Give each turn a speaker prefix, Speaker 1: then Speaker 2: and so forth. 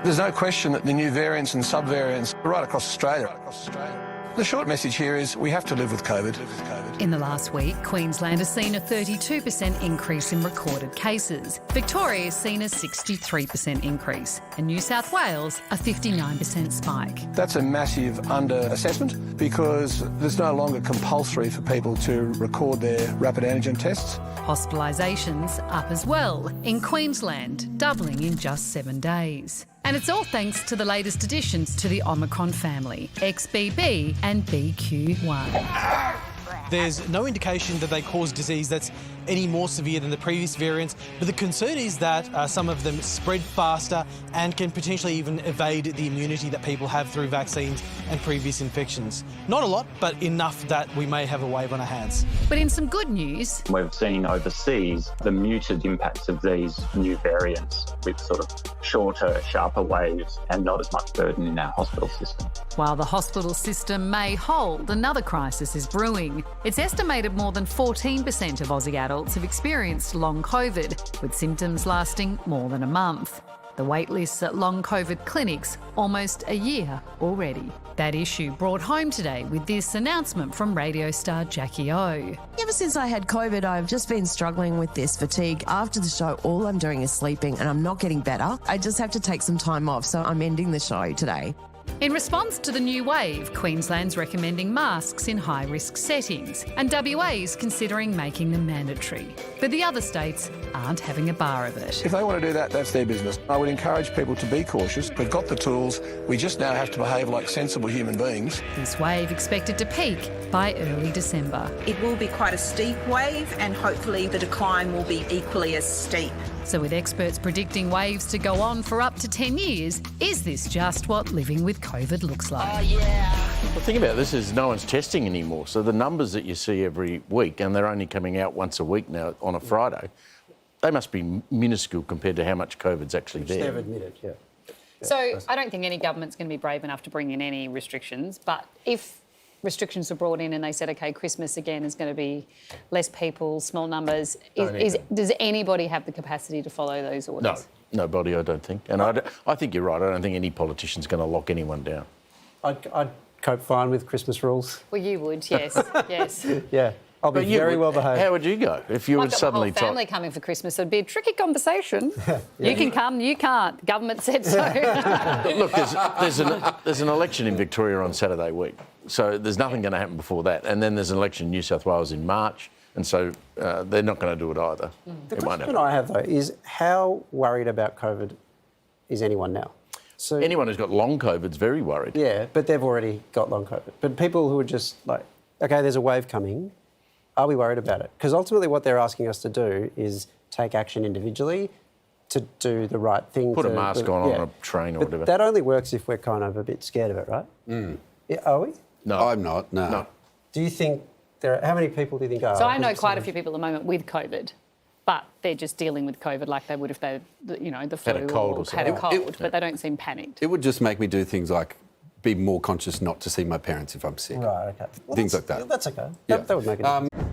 Speaker 1: There's no question that the new variants and subvariants are right across Australia. The short message here is we have to live with COVID.
Speaker 2: In the last week, Queensland has seen a 32% increase in recorded cases. Victoria has seen a 63% increase, and New South Wales a 59% spike.
Speaker 1: That's a massive under-assessment because there's no longer compulsory for people to record their rapid antigen tests.
Speaker 2: Hospitalisations up as well in Queensland, doubling in just 7 days. And it's all thanks to the latest additions to the Omicron family, XBB and BQ1.
Speaker 3: There's no indication that they cause disease that's any more severe than the previous variants, but the concern is that some of them spread faster and can potentially even evade the immunity that people have through vaccines and previous infections. Not a lot, but enough that we may have a wave on our hands.
Speaker 2: But in some good news,
Speaker 4: we've seen overseas the muted impacts of these new variants with sort of shorter, sharper waves and not as much burden in our hospital system.
Speaker 2: While the hospital system may hold, another crisis is brewing. It's estimated more than 14% of Aussie adults have experienced long COVID, with symptoms lasting more than a month. The wait lists at long COVID clinics almost a year already. That issue brought home today with this announcement from radio star Jackie O.
Speaker 5: Ever since I had COVID, I've just been struggling with this fatigue. After the show, all I'm doing is sleeping and I'm not getting better. I just have to take some time off, so I'm ending the show today.
Speaker 2: In response to the new wave, Queensland's recommending masks in high-risk settings, and WA's considering making them mandatory. But the other states aren't having a bar of it.
Speaker 1: If they want to do that, that's their business. I would encourage people to be cautious. We've got the tools. We just now have to behave like sensible human beings.
Speaker 2: This wave expected to peak by early December.
Speaker 6: It will be quite a steep wave, and hopefully the decline will be equally as steep.
Speaker 2: So with experts predicting waves to go on for up to 10 years, is this just what living with COVID looks like?
Speaker 7: Oh, yeah. The thing about this is no one's testing anymore. So the numbers that you see every week, and they're only coming out once a week now on a Friday, they must be minuscule compared to how much COVID's actually there.
Speaker 8: They've admitted, yeah.
Speaker 9: So I don't think any government's going to be brave enough to bring in any restrictions, but if restrictions were brought in and they said, OK, Christmas again is going to be less people, small numbers, does anybody have the capacity to follow those orders?
Speaker 7: No, nobody, I don't think. And I think you're right. I don't think any politician's going to lock anyone down.
Speaker 8: I'd cope fine with Christmas rules.
Speaker 9: Well, you would, yes, yes.
Speaker 8: Yeah, I'll be very well behaved.
Speaker 7: How would you go if you were suddenly
Speaker 9: told? My whole family coming for Christmas, it'd be a tricky conversation. You can come, you can't. The government said so.
Speaker 7: Look, there's an election in Victoria on Saturday week, so there's nothing going to happen before that. And then there's an election in New South Wales in March, and so they're not going to do it either.
Speaker 8: The question I have, though, is how worried about COVID is anyone now? So
Speaker 7: anyone who's got long COVID's very worried.
Speaker 8: Yeah, but they've already got long COVID. But people who are just like, OK, there's a wave coming, are we worried about it? Because ultimately what they're asking us to do is take action individually to do the right thing.
Speaker 7: Put a mask on a train or whatever.
Speaker 8: That only works if we're kind of a bit scared of it, right? Yeah, are we?
Speaker 7: No.
Speaker 10: I'm not, no.
Speaker 8: Do you think how many people do you think are?
Speaker 9: So I know quite a few people at the moment with COVID, but they're just dealing with COVID like they would if they, the flu
Speaker 7: had a cold or something.
Speaker 9: Had a cold, but they don't seem panicked.
Speaker 10: It would just make me do things like be more conscious not to see my parents if I'm sick.
Speaker 8: Right, OK.
Speaker 10: Things like that.
Speaker 8: That's OK.
Speaker 10: Yeah.
Speaker 8: That would make it.